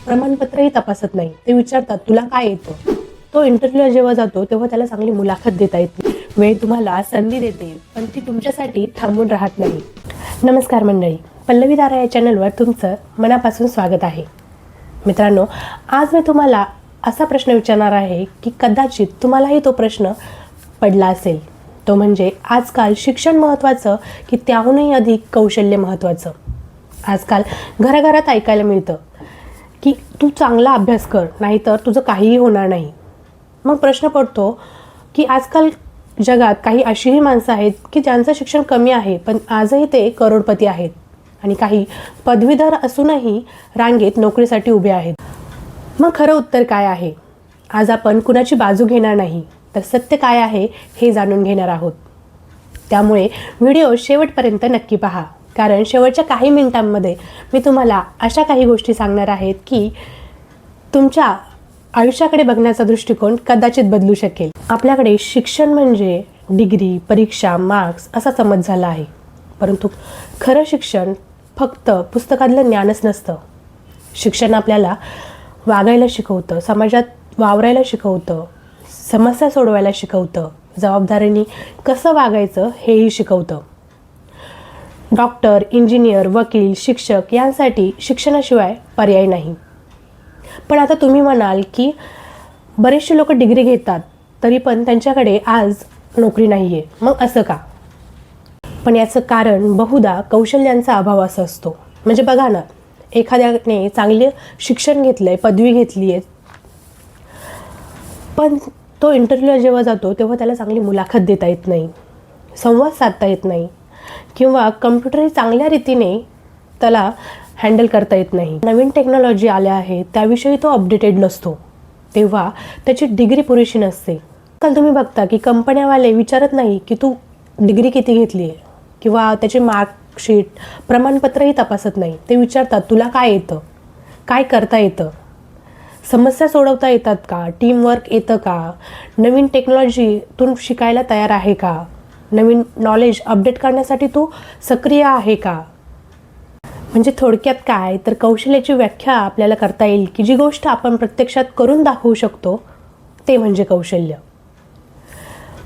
प्रमाणपत्रही तपासत नाही. ते विचारतात तुला काय येतं. तो इंटरव्ह्यूला जेव्हा जातो तेव्हा त्याला चांगली मुलाखत देता येते. वेळ तुम्हाला संधी देते, पण ती तुमच्यासाठी थांबून राहत नाही. नमस्कार मंडळी, पल्लवी दारा या चॅनलवर तुमचं मनापासून स्वागत आहे. मित्रांनो, आज मी तुम्हाला असा प्रश्न विचारणार आहे की कदाचित तुम्हालाही तो प्रश्न पडला असेल. तो म्हणजे आजकाल शिक्षण महत्त्वाचं की त्याहूनही अधिक कौशल्य महत्त्वाचं. आजकाल घराघरात ऐकायला मिळतं की तू चांगला अभ्यास कर, नाहीतर तुझं काहीही होणार नाही. मग प्रश्न पडतो की आजकाल जगात काही अशीही माणसं आहेत की ज्यांचं शिक्षण कमी आहे, पण आजही ते करोडपती आहेत. आणि काही पदवीधर असूनही रांगेत नोकरीसाठी उभे आहेत. मग खरं उत्तर काय आहे? आज आपण कुणाची बाजू घेणार नाही, तर सत्य काय आहे हे जाणून घेणार आहोत. त्यामुळे व्हिडिओ शेवटपर्यंत नक्की पहा, कारण शेवटच्या काही मिनिटांमध्ये मी तुम्हाला अशा काही गोष्टी सांगणार आहेत की तुमच्या आयुष्याकडे बघण्याचा दृष्टिकोन कदाचित बदलू शकेल. आपल्याकडे शिक्षण म्हणजे डिग्री, परीक्षा, मार्क्स असा समज झाला आहे. परंतु खरं शिक्षण फक्त पुस्तकातलं ज्ञानच नसतं. शिक्षण आपल्याला वागायला शिकवतं, समाजात वावरायला शिकवतं, समस्या सोडवायला शिकवतं, जबाबदारीने कसं वागायचं हेही शिकवतं. डॉक्टर, इंजिनियर, वकील, शिक्षक यांसाठी शिक्षणाशिवाय पर्याय नाही. पण आता तुम्ही म्हणाल की बरेचसे लोक डिग्री घेतात तरी पण त्यांच्याकडे आज नोकरी नाही आहे. मग असं का? पण याचं कारण बहुधा कौशल्यांचा अभाव असा असतो. म्हणजे बघा ना, एखाद्याने चांगले शिक्षण घेतलं आहे, पदवी घेतली आहे, पण तो इंटरव्ह्यूला जेव्हा जातो तेव्हा त्याला चांगली मुलाखत देता येत नाही, संवाद साधता येत नाही, किंवा कम्प्युटरही चांगल्या रीतीने त्याला हँडल करता येत नाही. नवीन टेक्नॉलॉजी आल्या आहे त्याविषयी तो अपडेटेड नसतो, तेव्हा त्याची डिग्री पुरेशी नसते. काल तुम्ही बघता की कंपन्यावाले विचारत नाही की तू डिग्री किती घेतली आहे, किंवा त्याचे मार्कशीट, प्रमाणपत्रही तपासत नाही. ते विचारतात तुला काय येतं, काय करता येतं, समस्या सोडवता येतात का, टीमवर्क येतं का, नवीन टेक्नॉलॉजीतून शिकायला तयार आहे का, नवीन नॉलेज अपडेट करण्यासाठी तू सक्रिय आहे का. म्हणजे थोडक्यात काय तर कौशल्याची व्याख्या आपल्याला करता येईल की जी गोष्ट आपण प्रत्यक्षात करून दाखवू शकतो ते म्हणजे कौशल्य.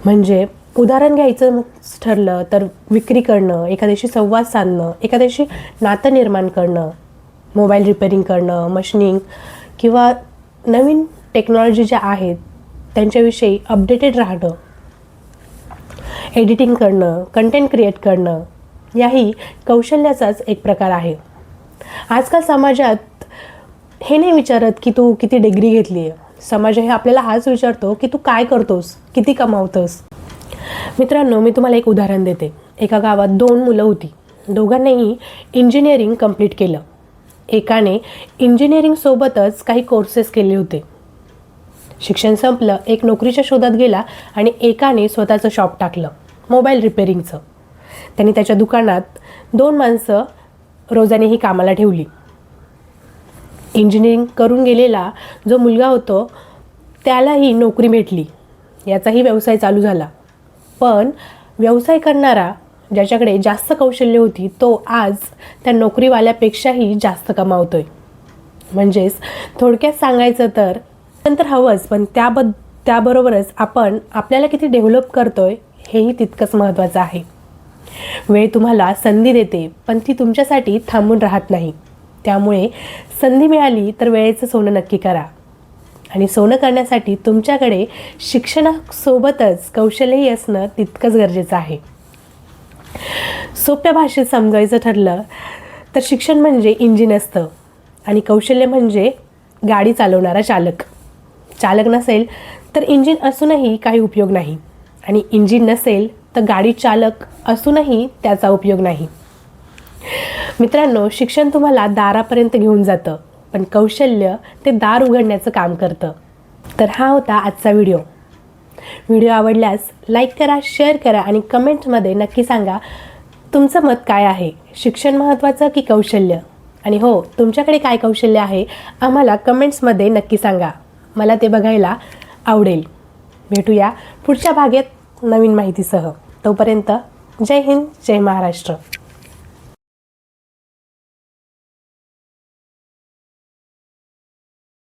म्हणजे उदाहरण घ्यायचं ठरलं तर विक्री करणं, एखाद्याशी संवाद साधणं, एखाद्याशी नातं निर्माण करणं, मोबाईल रिपेअरिंग करणं, मशिनिंग, किंवा नवीन टेक्नॉलॉजी ज्या आहेत त्यांच्याविषयी अपडेटेड राहणं, एडिटिंग करणं, कंटेंट क्रिएट करणं, याही कौशल्याचाच एक प्रकार आहे. आजकाल समाजात हे नाही विचारत की तू किती डिग्री घेतली आहे. समाज हे आपल्याला हाच विचारतो की तू काय करतोस, किती कमावतोस. मित्रांनो, मी तुम्हाला एक उदाहरण देते. एका गावात 2 मुलं होती. दोघांनीही इंजिनिअरिंग कंप्लीट केलं. एकाने इंजिनिअरिंगसोबतच काही कोर्सेस केले होते. शिक्षण संपलं, एक नोकरीच्या शोधात गेला आणि एकाने स्वतःचं शॉप टाकलं, मोबाईल रिपेअरिंगचं. त्यांनी त्याच्या दुकानात 2 माणसं रोजानेही कामाला ठेवली. इंजिनिअरिंग करून गेलेला जो मुलगा होतो त्यालाही नोकरी भेटली, याचाही व्यवसाय चालू झाला. पण व्यवसाय करणारा, ज्याच्याकडे जास्त कौशल्य होती, तो आज त्या नोकरीवाल्यापेक्षाही जास्त कमावतोय. म्हणजेच थोडक्यात सांगायचं तर नंतर हवंच, पण त्याबरोबरच आपण आपल्याला किती डेव्हलप करतोय हेही तितकंच महत्त्वाचं आहे. वेळ तुम्हाला संधी देते, पण ती तुमच्यासाठी थांबून राहत नाही. त्यामुळे संधी मिळाली तर वेळेचं सोनं नक्की करा. आणि सोनं करण्यासाठी तुमच्याकडे शिक्षणासोबतच कौशल्यही असणं तितकंच गरजेचं आहे. सोप्या भाषेत समजायचं ठरलं तर शिक्षण म्हणजे इंजिन असतं आणि कौशल्य म्हणजे गाडी चालवणारा चालक. चालक नसेल तर इंजिन असूनही काही उपयोग नाही, आणि इंजिन नसेल तर गाडी चालक असूनही त्याचा उपयोग नाही. मित्रांनो, शिक्षण तुम्हाला दारापर्यंत घेऊन जातं, पण कौशल्य ते दार उघडण्याचं काम करतं. तर हा होता आजचा व्हिडिओ. व्हिडिओ आवडल्यास लाईक करा, शेअर करा आणि कमेंटमध्ये नक्की सांगा तुमचं मत काय आहे. शिक्षण महत्त्वाचं की कौशल्य? आणि हो, तुमच्याकडे काय कौशल्य आहे आम्हाला कमेंट्समध्ये नक्की सांगा. मला ते बघायला आवडेल. भेटूया पुढच्या भागात नवीन माहितीसह. तोपर्यंत जय हिंद, जय महाराष्ट्र.